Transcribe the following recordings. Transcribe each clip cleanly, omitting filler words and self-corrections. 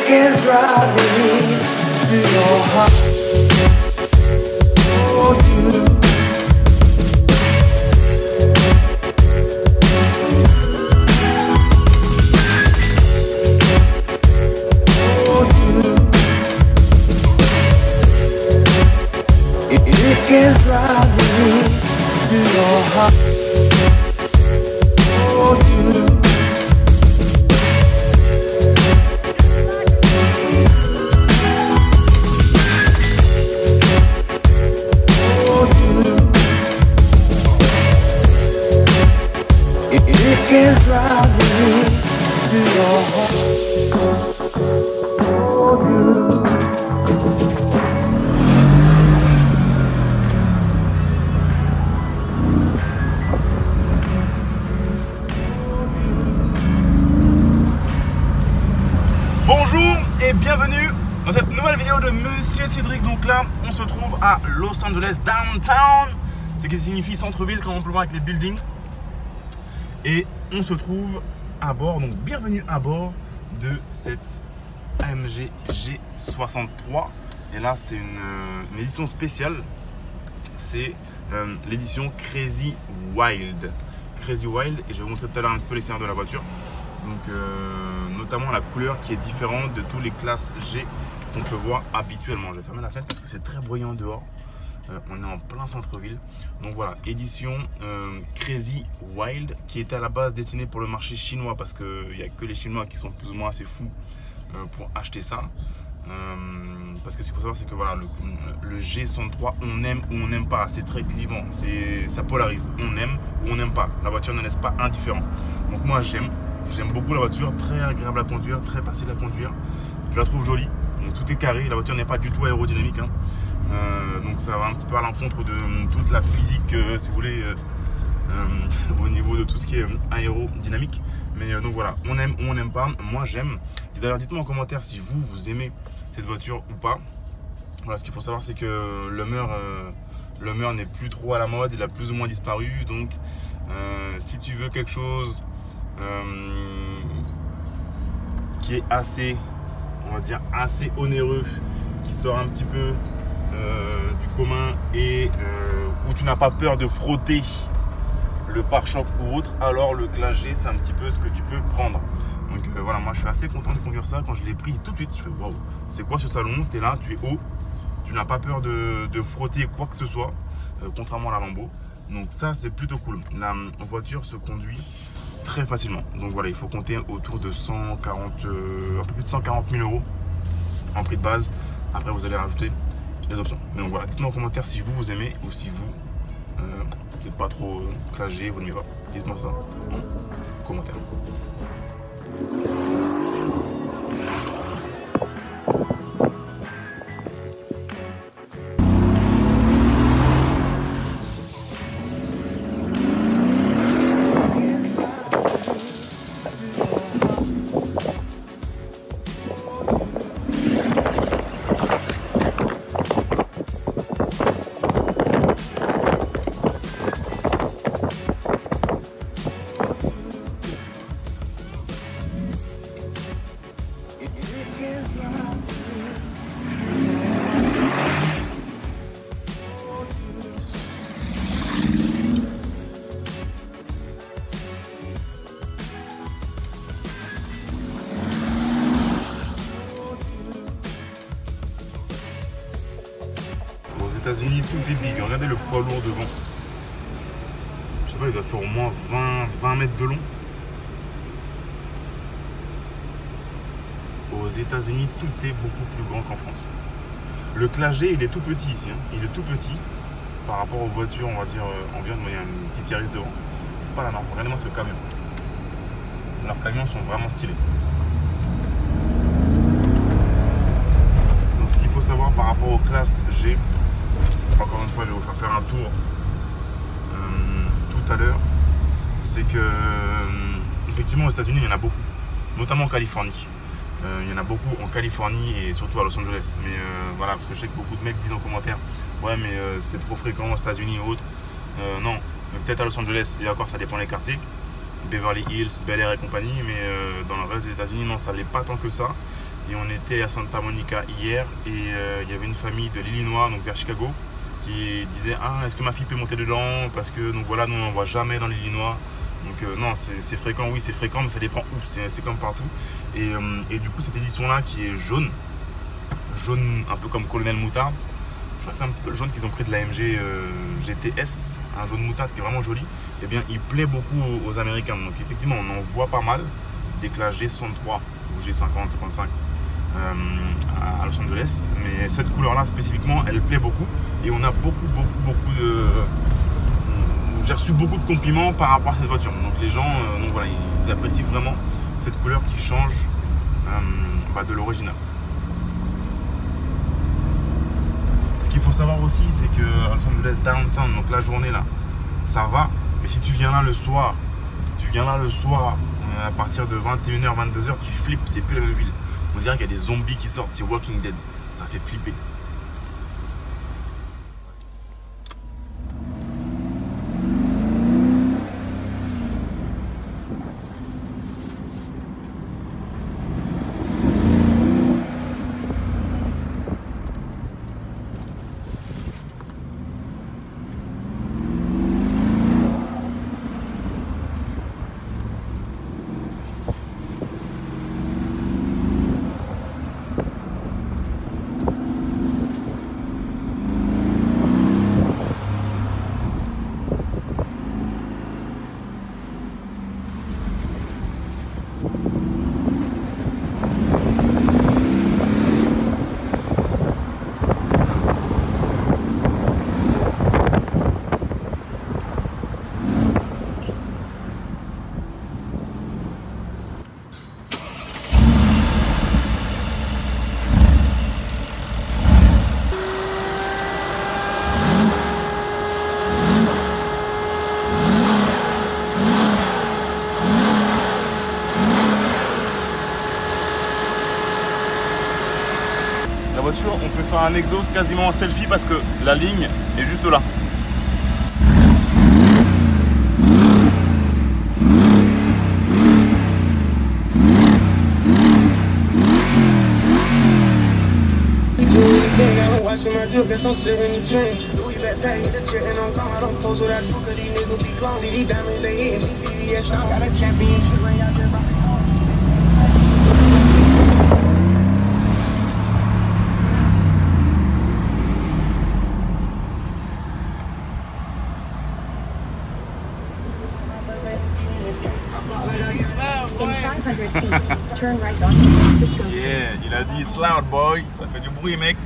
can drive me to your heart. Oh, you. Oh, you. It can drive me to your heart. Oh, you. It can drive me to your heart. Oh, you. Bonjour et bienvenue dans cette nouvelle vidéo de Monsieur Cédric. Donc là, on se trouve à Los Angeles Downtown, ce qui signifie centre-ville comme on peut le voir avec les buildings. Et on se trouve à bord, donc bienvenue à bord de cette AMG G63. Et là, c'est une édition spéciale. C'est l'édition Crazy Wild. Crazy Wild, et je vais vous montrer tout à l'heure un petit peu l'extérieur de la voiture. Donc, notamment la couleur qui est différente de tous les classes G qu'on peut voir habituellement. Je vais fermer la fenêtre parce que c'est très bruyant dehors. On est en plein centre-ville. Donc voilà, édition Crazy Wild qui était à la base destinée pour le marché chinois parce qu'il n'y a que les Chinois qui sont plus ou moins assez fous pour acheter ça. Parce que ce qu'il faut savoir, c'est que voilà, le G63, on aime ou on n'aime pas. C'est très clivant, ça polarise. On aime ou on n'aime pas. La voiture ne laisse pas indifférent. Donc moi j'aime beaucoup la voiture, très agréable à conduire, très facile à conduire. Je la trouve jolie. Donc, tout est carré, la voiture n'est pas du tout aérodynamique. Hein. Donc ça va un petit peu à l'encontre de toute la physique, si vous voulez, au niveau de tout ce qui est aérodynamique. Mais donc voilà, on aime ou on n'aime pas. Moi j'aime. Et d'ailleurs, dites-moi en commentaire si vous aimez cette voiture ou pas. Voilà, ce qu'il faut savoir, c'est que le Hummer n'est plus trop à la mode, il a plus ou moins disparu. Donc si tu veux quelque chose qui est assez, on va dire, assez onéreux, qui sort un petit peu du commun et où tu n'as pas peur de frotter le pare-choc ou autre, alors le Classe G c'est un petit peu ce que tu peux prendre. Donc voilà, moi je suis assez content de conduire ça. Quand je l'ai prise tout de suite, je fais waouh, c'est quoi ce salon? Tu es là, tu es haut, tu n'as pas peur de frotter quoi que ce soit, contrairement à la Lambo. Donc ça c'est plutôt cool. La voiture se conduit très facilement. Donc voilà, il faut compter autour de 140, un peu plus de 140 000 € en prix de base. Après vous allez rajouter les options. Mais donc voilà, dites-moi en commentaire si vous aimez ou si vous n'êtes pas trop Classe G, vous n'aimez pas. Dites-moi ça en commentaire. Aux États-Unis, tout est big. Regardez le poids lourd devant. Je sais pas, il doit faire au moins 20 mètres de long. Aux États-Unis, tout est beaucoup plus grand qu'en France. Le Classe G, il est tout petit ici. Hein. Il est tout petit par rapport aux voitures, on va dire, environ. Il y a une petite Yaris devant. C'est pas la norme. Regardez-moi ce camion. Leurs camions sont vraiment stylés. Donc, ce qu'il faut savoir par rapport aux classes G, encore une fois, je vais vous faire un tour tout à l'heure. C'est que, effectivement, aux États-Unis, il y en a beaucoup, notamment en Californie. Il y en a beaucoup en Californie et surtout à Los Angeles. Mais voilà, parce que je sais que beaucoup de mecs disent en commentaire, ouais, mais c'est trop fréquent aux États-Unis ou autre. Non, peut-être à Los Angeles, et encore, ça dépend des quartiers. Beverly Hills, Bel Air et compagnie, mais dans le reste des États-Unis, non, ça l'est pas tant que ça. Et on était à Santa Monica hier et il y avait une famille de l'Illinois, donc vers Chicago, qui disait ah est-ce que ma fille peut monter dedans parce que donc voilà nous on n'en voit jamais dans l'Illinois. Donc non c'est fréquent, oui c'est fréquent mais ça dépend où, c'est comme partout. Et du coup cette édition là qui est jaune un peu comme Colonel Moutarde, je crois que c'est un petit peu le jaune qu'ils ont pris de l'AMG GTS, un jaune moutarde qui est vraiment joli, et bien il plaît beaucoup aux Américains. Donc effectivement on en voit pas mal des classes G63 ou G50, 55 à Los Angeles, mais cette couleur là spécifiquement elle plaît beaucoup et on a beaucoup de j'ai reçu beaucoup de compliments par rapport à cette voiture. Donc les gens donc voilà, ils apprécient vraiment cette couleur qui change de l'original. Ce qu'il faut savoir aussi c'est que à Los Angeles Downtown, donc la journée là ça va, mais si tu viens là le soir à partir de 21h 22h tu flippes, c'est plus la même ville. On dirait qu'il y a des zombies qui sortent, c'est Walking Dead, ça fait flipper. Voiture, on peut faire un exhaust quasiment en selfie parce que la ligne est juste là. In 500 feet, turn right on Francisco Street. Yeah, il a dit it's loud boy, ça fait du bruit mec.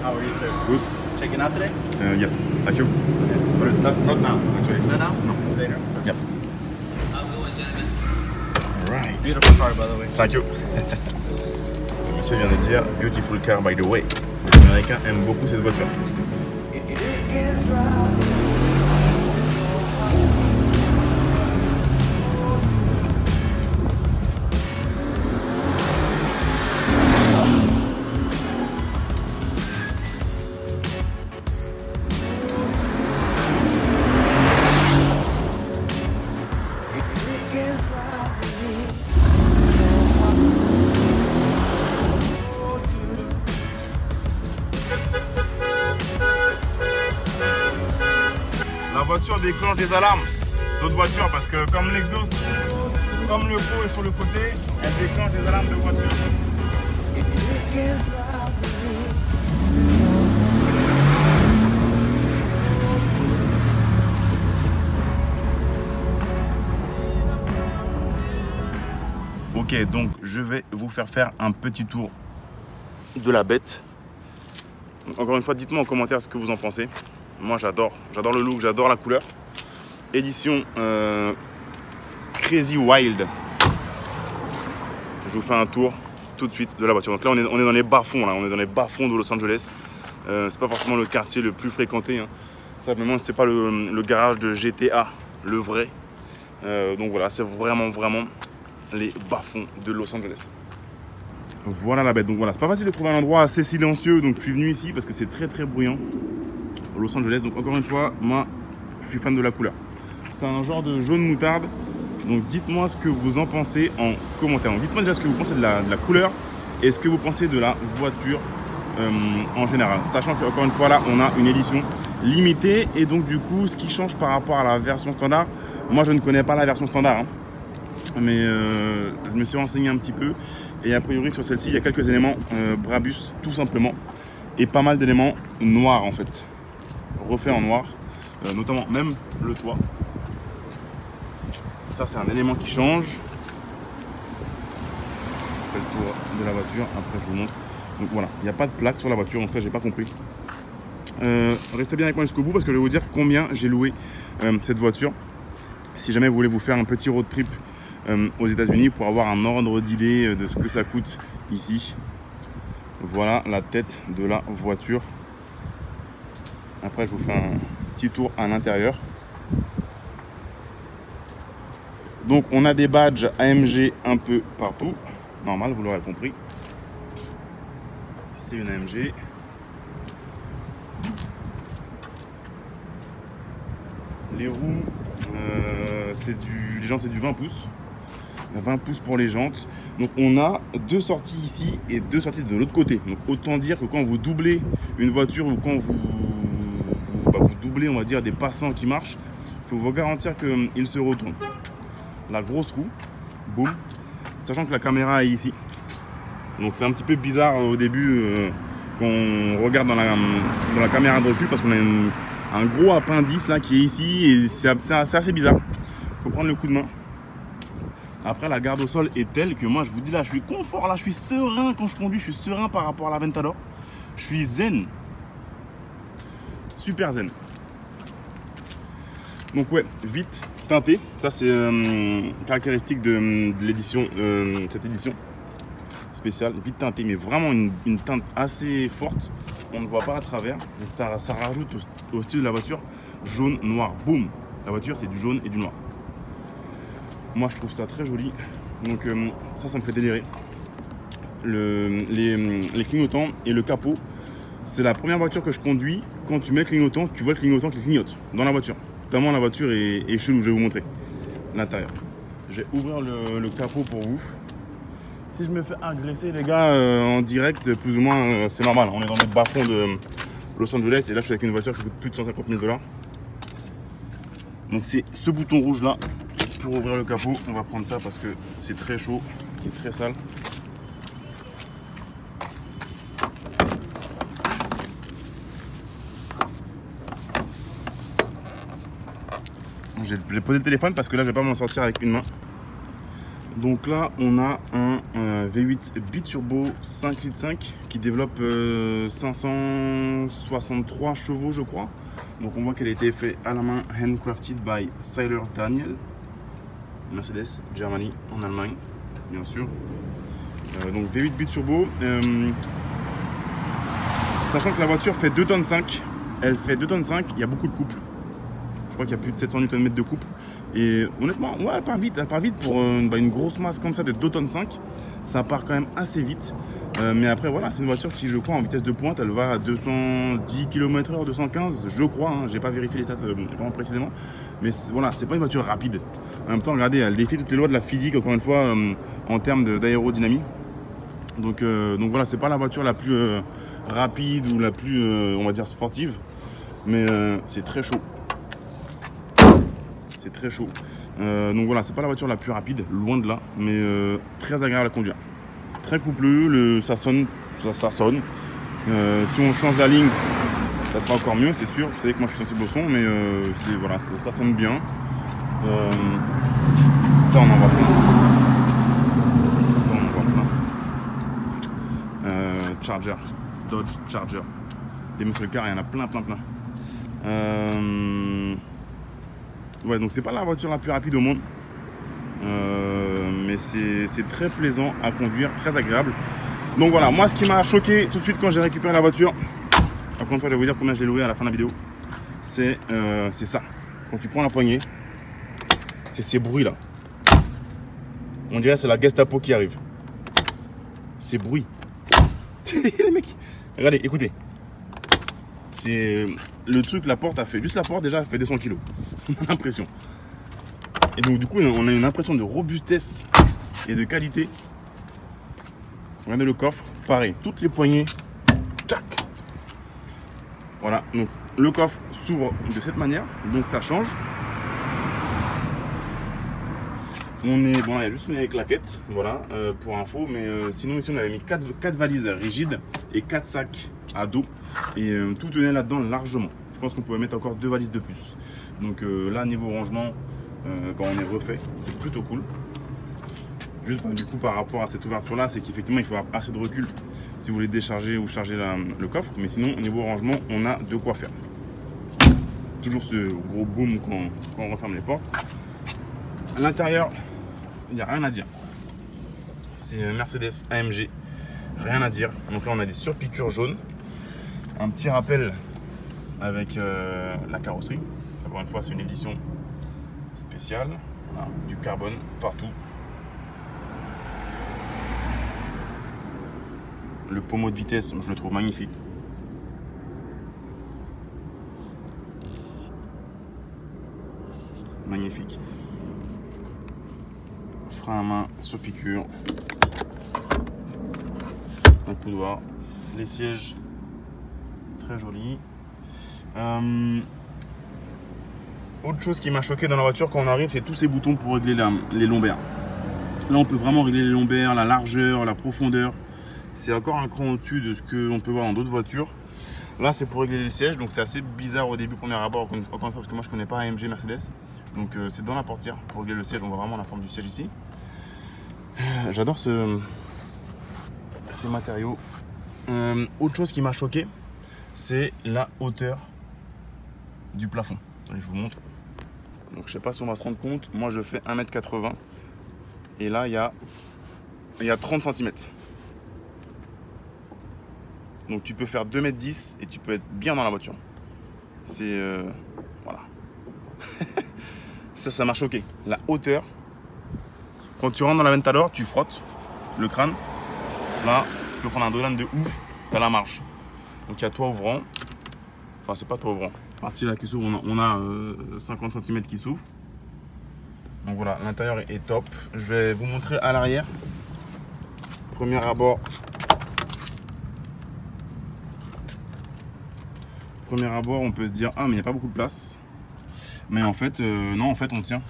How are you, sir? Good. Checking out today? Yeah, thank you. Not now, actually. No, no? No. Later. Yep. Alright. Beautiful car, by the way. Thank you. Le monsieur vient de dire beautiful car by the way. Les Américains aiment beaucoup cette voiture. La voiture déclenche des alarmes. d'autres voitures parce que comme l'exhaust, comme le pot est sur le côté, elle déclenche des alarmes de voiture. Ok, donc je vais vous faire un petit tour de la bête. Encore une fois, dites-moi en commentaire ce que vous en pensez. Moi j'adore le look, j'adore la couleur. Édition Crazy Wild. Je vous fais un tour tout de suite de la voiture. Donc là on est dans les bas-fonds, on est dans les bas-fonds de Los Angeles. C'est pas forcément le quartier le plus fréquenté, hein. Simplement c'est pas le garage de GTA, le vrai. Donc voilà, c'est vraiment les bas-fonds de Los Angeles. Voilà la bête. Donc voilà, c'est pas facile de trouver un endroit assez silencieux, donc je suis venu ici parce que c'est très bruyant. Los Angeles, donc encore une fois, moi je suis fan de la couleur. C'est un genre de jaune moutarde. Donc dites-moi ce que vous en pensez en commentaire. Dites-moi déjà ce que vous pensez de la couleur et ce que vous pensez de la voiture en général. Sachant qu'encore une fois là, on a une édition limitée et donc du coup, ce qui change par rapport à la version standard, moi je ne connais pas la version standard, hein. Mais je me suis renseigné un petit peu et a priori sur celle-ci, il y a quelques éléments Brabus tout simplement et pas mal d'éléments noirs en fait, refaits en noir, notamment même le toit. Ça c'est un élément qui change. Je fais le tour de la voiture, après je vous montre. Donc voilà, il n'y a pas de plaque sur la voiture, donc ça j'ai pas compris. Restez bien avec moi jusqu'au bout parce que je vais vous dire combien j'ai loué cette voiture. Si jamais vous voulez vous faire un petit road trip aux États-Unis pour avoir un ordre d'idée de ce que ça coûte ici. Voilà la tête de la voiture. Après je vous fais un petit tour à l'intérieur. Donc on a des badges AMG un peu partout. Normal, vous l'aurez compris. C'est une AMG. Les roues, les jantes c'est du 20 pouces. 20 pouces pour les jantes. Donc on a deux sorties ici et deux sorties de l'autre côté. Donc autant dire que quand vous doublez une voiture ou quand vous doublez, on va dire, des passants qui marchent, il faut vous garantir qu'ils se retournent. La grosse roue, boum, sachant que la caméra est ici. Donc c'est un petit peu bizarre au début quand on regarde dans la caméra de recul parce qu'on a un gros appendice là qui est ici et c'est assez bizarre. Il faut prendre le coup de main. Après la garde au sol est telle que moi je vous dis là je suis confort, là je suis serein quand je conduis, je suis serein par rapport à la Aventador. Je suis zen. Super zen. Donc ouais, vite teinté. Ça c'est caractéristique de l'édition, cette édition spéciale. Vite teinté, mais vraiment une teinte assez forte. On ne voit pas à travers. Donc ça rajoute au style de la voiture jaune, noir. Boum. La voiture c'est du jaune et du noir. Moi je trouve ça très joli. Donc ça me fait délirer. Les clignotants et le capot. C'est la première voiture que je conduis. Quand tu mets le clignotant, tu vois le clignotant qui clignote dans la voiture. Tellement la voiture est chelou. Je vais vous montrer l'intérieur. Je vais ouvrir le capot pour vous. Si je me fais agresser les gars en direct, plus ou moins c'est normal. On est dans les bas-fonds de Los Angeles et là je suis avec une voiture qui coûte plus de 150 000 $. Donc c'est ce bouton rouge là pour ouvrir le capot. On va prendre ça parce que c'est très chaud, qui est très sale. J'ai posé le téléphone parce que là je vais pas m'en sortir avec une main. Donc là on a un V8 biturbo 5,5 litres qui développe 563 chevaux je crois. Donc on voit qu'elle a été faite à la main, handcrafted by Seiler Daniel, Mercedes Germany en Allemagne bien sûr. Donc V8 biturbo, sachant que la voiture fait 2,5 tonnes. Elle fait 2,5 tonnes, il y a beaucoup de couple. Je crois qu'il y a plus de 700 Nm de couple. Et honnêtement, ouais, elle part vite pour une grosse masse comme ça de 2,5 tonnes. Ça part quand même assez vite. Mais après, voilà, c'est une voiture qui, je crois, en vitesse de pointe, elle va à 210 km/h, 215, je crois. Hein, j'ai pas vérifié les stats vraiment précisément. Mais voilà, c'est pas une voiture rapide. En même temps, regardez, elle défie toutes les lois de la physique, encore une fois, en termes d'aérodynamie. Donc voilà, c'est pas la voiture la plus rapide ou la plus, on va dire, sportive. Mais c'est très chaud. c'est très chaud. Donc voilà, c'est pas la voiture la plus rapide, loin de là, mais très agréable à conduire. Très coupleux, ça sonne. Si on change la ligne, ça sera encore mieux, c'est sûr. Vous savez que moi je suis sensible au son, mais voilà, ça sonne bien. Ça on en voit plein. Charger, Dodge Charger. Des muscle cars, il y en a plein. Ouais, donc c'est pas la voiture la plus rapide au monde. Mais c'est très plaisant à conduire, très agréable. Donc voilà, moi ce qui m'a choqué tout de suite quand j'ai récupéré la voiture, encore une fois je vais vous dire combien je l'ai loué à la fin de la vidéo, c'est ça. Quand tu prends la poignée, c'est ces bruits là. On dirait que c'est la Gestapo qui arrive. Ces bruits. Les mecs, regardez, écoutez. C'est le truc, la porte a fait, juste la porte déjà elle fait 200 kg. On a l'impression. Et donc du coup on a une impression de robustesse et de qualité. Regardez le coffre, pareil, toutes les poignées, tac. Voilà, donc le coffre s'ouvre de cette manière, donc ça change. On est, bon, il y a juste les claquettes, voilà, pour info, mais sinon ici on avait mis 4 valises rigides et 4 sacs à dos, et tout tenait là-dedans largement. Je pense qu'on pouvait mettre encore 2 valises de plus. Donc là, niveau rangement, on est refait, c'est plutôt cool. Juste du coup par rapport à cette ouverture là, c'est qu'effectivement il faut avoir assez de recul si vous voulez décharger ou charger le coffre, mais sinon au niveau rangement on a de quoi faire. Toujours ce gros boom quand on referme les portes. À l'intérieur il n'y a rien à dire, c'est Mercedes AMG, rien à dire. Donc là on a des surpiqûres jaunes, un petit rappel avec la carrosserie, encore une fois c'est une édition spéciale, voilà, du carbone partout. Le pommeau de vitesse, je le trouve magnifique. Magnifique. Frein à main sur piqûre. Un couloir. Les sièges, très jolis. Autre chose qui m'a choqué dans la voiture quand on arrive, c'est tous ces boutons pour régler les lombaires. Là, on peut vraiment régler les lombaires, la largeur, la profondeur. C'est encore un cran au-dessus de ce qu'on peut voir dans d'autres voitures. Là, c'est pour régler les sièges, donc c'est assez bizarre au début, premier abord, encore une fois, parce que moi je connais pas AMG Mercedes. Donc c'est dans la portière pour régler le siège, on voit vraiment la forme du siège ici. J'adore ces matériaux. Autre chose qui m'a choqué, c'est la hauteur du plafond. Allez, je vous montre. Donc je sais pas si on va se rendre compte, moi je fais 1,80 m et là il y a 30 cm. Donc tu peux faire 2,10 m et tu peux être bien dans la voiture. C'est voilà. Ça m'a choqué. La hauteur. Quand tu rentres dans la Ventador, tu frottes le crâne. Là, tu peux prendre un dolan de ouf. Tu as la marge. Donc il y a toit ouvrant. Enfin, c'est pas toit ouvrant. La partie là qui s'ouvre, on a 50 cm qui s'ouvre. Donc voilà, l'intérieur est top. Je vais vous montrer à l'arrière. Premier abord. Premier abord, on peut se dire ah mais il n'y a pas beaucoup de place. Mais en fait, non, en fait on tient.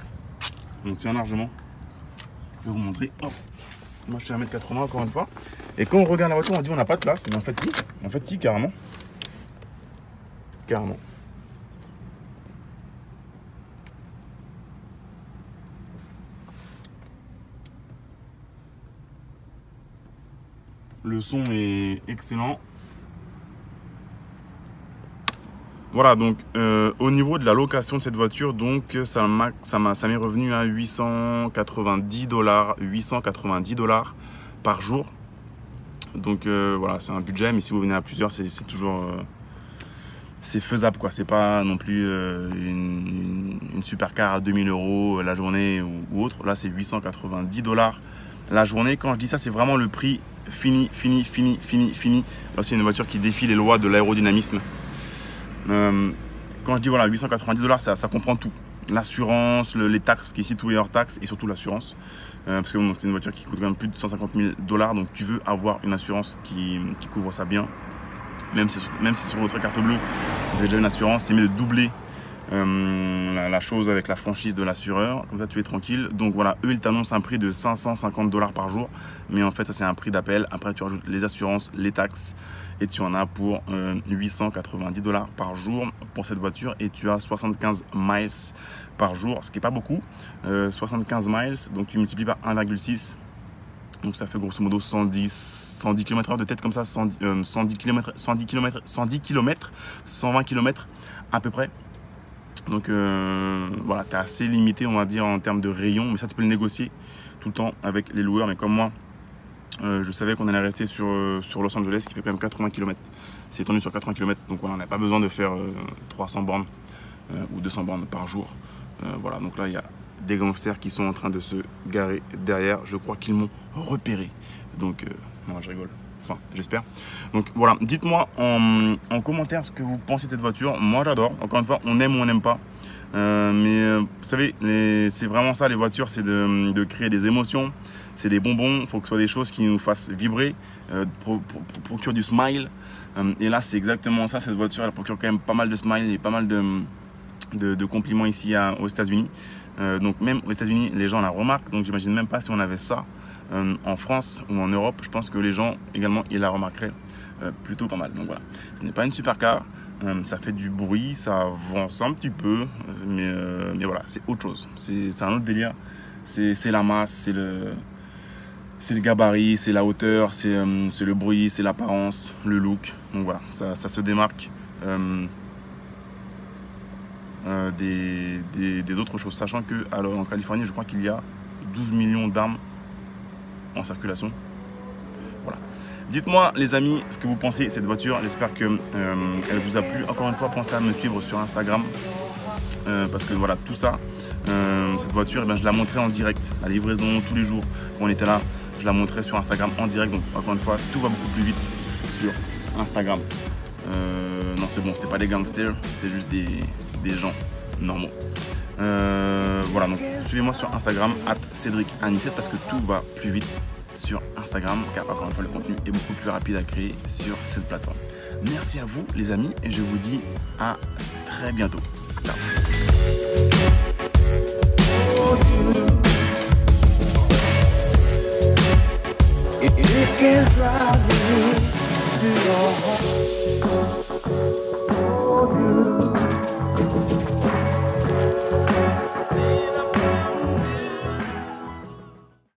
On tient largement. Je vais vous montrer. Oh. Moi je suis à 1,80 m encore une fois. Et quand on regarde la voiture, on dit on n'a pas de place. Mais en fait si. En fait si, carrément. Carrément. Le son est excellent. Voilà, donc au niveau de la location de cette voiture, donc ça m'est revenu à 890 $, par jour. Donc voilà, c'est un budget, mais si vous venez à plusieurs, c'est toujours c'est faisable, quoi. C'est pas non plus une supercar à 2000 € la journée ou autre. Là, c'est 890 $ la journée. Quand je dis ça, c'est vraiment le prix fini. Là, c'est une voiture qui défie les lois de l'aérodynamisme. Quand je dis voilà 890 $, ça comprend tout, l'assurance, les taxes, parce qu'ici tout est hors taxe, et surtout l'assurance, parce que c'est une voiture qui coûte quand même plus de 150 000 $, donc tu veux avoir une assurance qui couvre ça bien, même si sur votre carte bleue vous avez déjà une assurance, c'est mieux de doubler la chose avec la franchise de l'assureur, comme ça tu es tranquille. Donc voilà, eux ils t'annoncent un prix de 550 $ par jour, mais en fait ça c'est un prix d'appel. Après tu rajoutes les assurances, les taxes et tu en as pour 890 $ par jour pour cette voiture et tu as 75 miles par jour, ce qui n'est pas beaucoup. 75 miles, donc tu multiplies par 1,6. Donc ça fait grosso modo 110 km/h de tête comme ça, 110 km, 120 km à peu près. Donc voilà, tu es assez limité on va dire en termes de rayon, mais ça tu peux le négocier tout le temps avec les loueurs. Mais comme moi, je savais qu'on allait rester sur Los Angeles qui fait quand même 80 km. C'est étendu sur 80 km, donc voilà, on n'a pas besoin de faire 300 bornes ou 200 bornes par jour. Voilà, donc là il y a des gangsters qui sont en train de se garer derrière. Je crois qu'ils m'ont repéré. Donc, non, je rigole. Enfin, j'espère. Donc voilà, dites-moi en commentaire ce que vous pensez de cette voiture. Moi, j'adore. Encore une fois, on aime ou on n'aime pas. Mais vous savez, c'est vraiment ça, les voitures, c'est de créer des émotions. C'est des bonbons. Il faut que ce soit des choses qui nous fassent vibrer, procure du smile. Et là, c'est exactement ça. Cette voiture, elle procure quand même pas mal de smile et pas mal de compliments ici aux États-Unis. Donc même aux États-Unis, les gens la remarquent. Donc j'imagine même pas si on avait ça en France ou en Europe. Je pense que les gens également ils la remarqueraient plutôt pas mal. Donc voilà, ce n'est pas une supercar. Ça fait du bruit, ça avance un petit peu, mais voilà, c'est autre chose. C'est un autre délire. C'est la masse, c'est le gabarit, c'est la hauteur, c'est le bruit, c'est l'apparence, le look. Donc voilà, ça se démarque. Des autres choses, sachant que alors, en Californie je crois qu'il y a 12 millions d'armes en circulation. Voilà, dites-moi les amis ce que vous pensez de cette voiture. J'espère que elle vous a plu. Encore une fois, pensez à me suivre sur Instagram parce que voilà, tout ça, cette voiture, eh bien, je la montrais en direct, la livraison tous les jours quand on était là, je la montrais sur Instagram en direct. Donc encore une fois, tout va beaucoup plus vite sur Instagram. Non, c'est bon, c'était pas des gangsters, c'était juste des gens normaux. Voilà, donc suivez-moi sur Instagram @CédricAnisette parce que tout va plus vite sur Instagram, car encore une fois le contenu est beaucoup plus rapide à créer sur cette plateforme. Merci à vous les amis et je vous dis à très bientôt. Ciao.